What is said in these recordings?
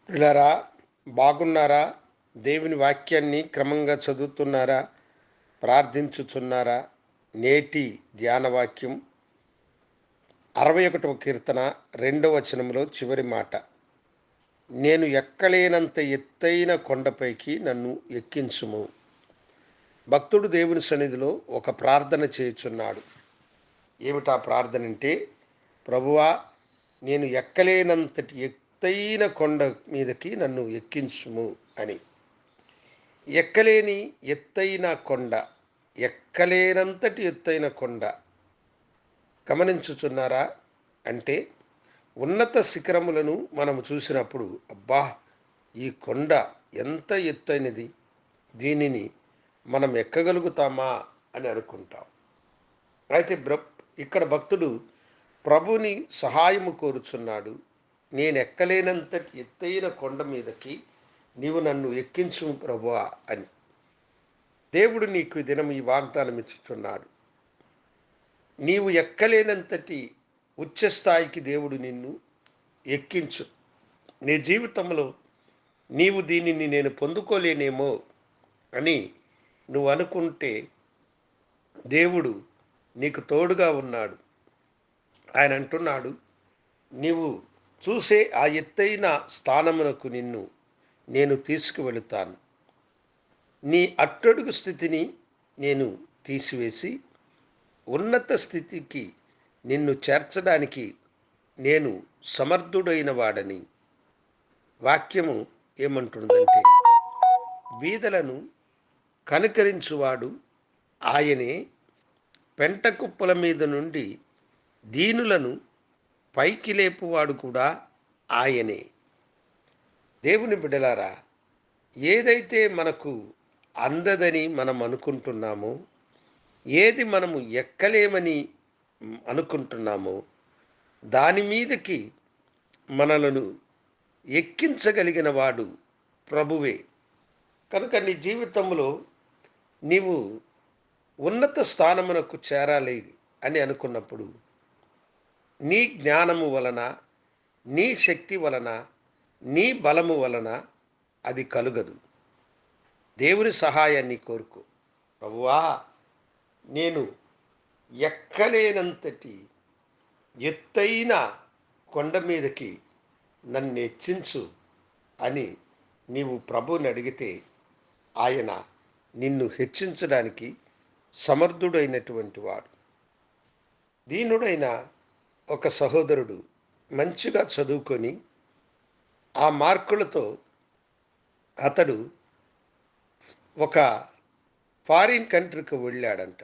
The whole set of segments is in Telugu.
పిల్లరా, బాగున్నారా? దేవుని వాక్యాన్ని క్రమంగా చదువుతున్నారా? ప్రార్థించుచున్నారా? నేటి ధ్యాన వాక్యం 61వ కీర్తన 2వ వచనంలో చివరి మాట. నేను ఎక్కలేనంత ఎత్తైన కొండపైకి నన్ను ఎక్కించుము. భక్తుడు దేవుని సన్నిధిలో ఒక ప్రార్థన చేయుచున్నాడు. ఏమిటా ప్రార్థన అంటే, ప్రభువా, నేను ఎక్కలేనంతటి ఎత్తైన కొండ మీదకి నన్ను ఎక్కించుము అని. ఎక్కలేని ఎత్తైన కొండ, ఎక్కలేనంతటి ఎత్తైన కొండ గమనించుచున్నారా? అంటే ఉన్నత శిఖరములను మనము చూసినప్పుడు, అబ్బా, ఈ కొండ ఎంత ఎత్తైనది, దీనిని మనం ఎక్కగలుగుతామా అని అనుకుంటాం. అయితే ఇక్కడ భక్తుడు ప్రభుని సహాయము కోరుచున్నాడు. నేను ఎక్కలేనంతటి ఎత్తైన కొండ మీదకి నీవు నన్ను ఎక్కించు ప్రభువా అని. దేవుడు నీకు ఈ దినం ఈ వాగ్దానం ఇచ్చుచున్నాడు. నీవు ఎక్కలేనంతటి ఉచ్చ స్థాయికి దేవుడు నిన్ను ఎక్కించు. నీ జీవితంలో నీవు దీనిని నేను పొందుకోలేనేమో అని నువ్వు అనుకుంటే, దేవుడు నీకు తోడుగా ఉన్నాడు. ఆయన అంటున్నాడు, నీవు చూసే ఆ ఎత్తైన స్థానమునకు నిన్ను నేను తీసుకువెళుతాను. నీ అట్టడుగు స్థితిని నేను తీసివేసి ఉన్నత స్థితికి నిన్ను చేర్చడానికి నేను సమర్థుడైన వాడని. వాక్యము ఏమంటుందంటే, బీదలను కనికరించువాడు ఆయనే, పెంట కుప్పల మీద నుండి దీనులను పైకి లేపువాడు కూడా ఆయనే. దేవుని బిడ్డలారా, ఏదైతే మనకు అందదని మనం అనుకుంటున్నామో, ఏది మనము ఎక్కలేమని అనుకుంటున్నామో, దాని మీదకి మనలను ఎక్కించగలిగిన వాడు ప్రభువే. కనుక నీ జీవితంలో నీవు ఉన్నత స్థానమునకు చేరాలి అని అనుకున్నప్పుడు, నీ జ్ఞానము వలన, నీ శక్తి వలన, నీ బలము వలన అది కలుగదు. దేవుని సహాయాన్ని కోరుకో. ప్రభువా, నేను ఎక్కలేనంతటి ఎత్తైన కొండ మీదకి నన్ను హెచ్చించు అని నీవు ప్రభువుని అడిగితే, ఆయన నిన్ను హెచ్చించడానికి సమర్థుడైనటువంటి వాడు. దీనుడైన ఒక సహోదరుడు మంచిగా చదువుకొని ఆ మార్కులతో అతడు ఒక ఫారిన్ కంట్రీకి వెళ్ళాడంట.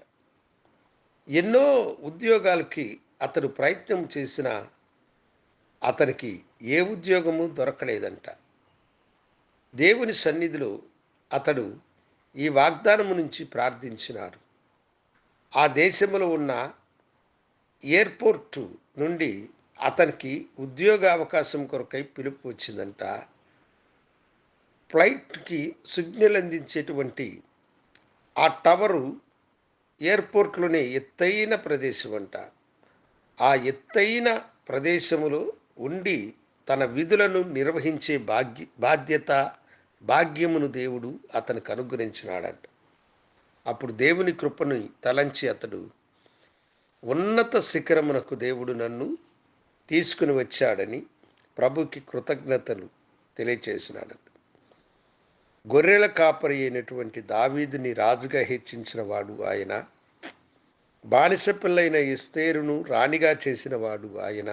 ఎన్నో ఉద్యోగాలకి అతడు ప్రయత్నం చేసినా అతనికి ఏ ఉద్యోగము దొరకలేదంట. దేవుని సన్నిధిలో అతడు ఈ వాగ్దానము నుంచి ప్రార్థించినాడు. ఆ దేశంలో ఉన్న ఎయిర్పోర్టు నుండి అతనికి ఉద్యోగ అవకాశం కొరకై పిలుపు వచ్చిందంట. ఫ్లైట్కి సిగ్నల్ అందించేటువంటి ఆ టవరు ఎయిర్పోర్ట్లోనే ఎత్తైన ప్రదేశం అంట. ఆ ఎత్తైన ప్రదేశములో ఉండి తన విధులను నిర్వహించే భాగ్యమును దేవుడు అతనికి అనుగ్రహించినాడంట. అప్పుడు దేవుని కృపను తలంచి అతడు, ఉన్నత శిఖరమునకు దేవుడు నన్ను తీసుకుని వచ్చాడని ప్రభుకి కృతజ్ఞతలు తెలియచేసినాడంట. గొర్రెల కాపరి అయినటువంటి దావీదుని రాజుగా హెచ్చించిన వాడు ఆయన. బానిస పిల్లైన ఎస్తేరును రాణిగా చేసిన వాడు ఆయన.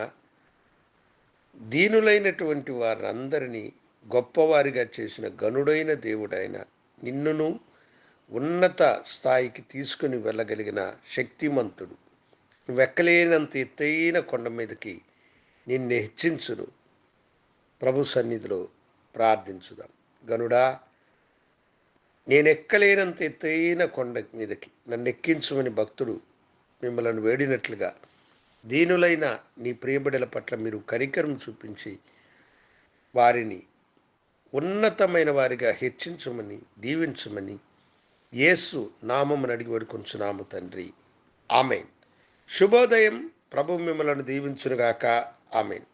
దీనులైనటువంటి వారందరినీ గొప్పవారిగా చేసిన గనుడైన దేవుడైన నిన్నును ఉన్నత స్థాయికి తీసుకుని వెళ్ళగలిగిన శక్తిమంతుడు. వెక్కలేనంత ఎత్తైన కొండ మీదకి నిన్ను హెచ్చించును. ప్రభు సన్నిధిలో ప్రార్థించుదాం. గనుడా, నేను ఎక్కలేనంత ఎత్తైన కొండ మీదకి నన్ను ఎక్కించుమని భక్తుడు మిమ్మల్ని వేడినట్లుగా దీనులైన నీ ప్రియబిడల పట్ల మీరు కనికరం చూపించి వారిని ఉన్నతమైన వారిగా హెచ్చించమని, దీవించమని యేసు నామమున అడిగి వేడుకొంచున్నాము తండ్రి. ఆమేన్. శుభోదయం. ప్రభు మిమ్మల్ని దీవించునుగాక. ఆమేన్.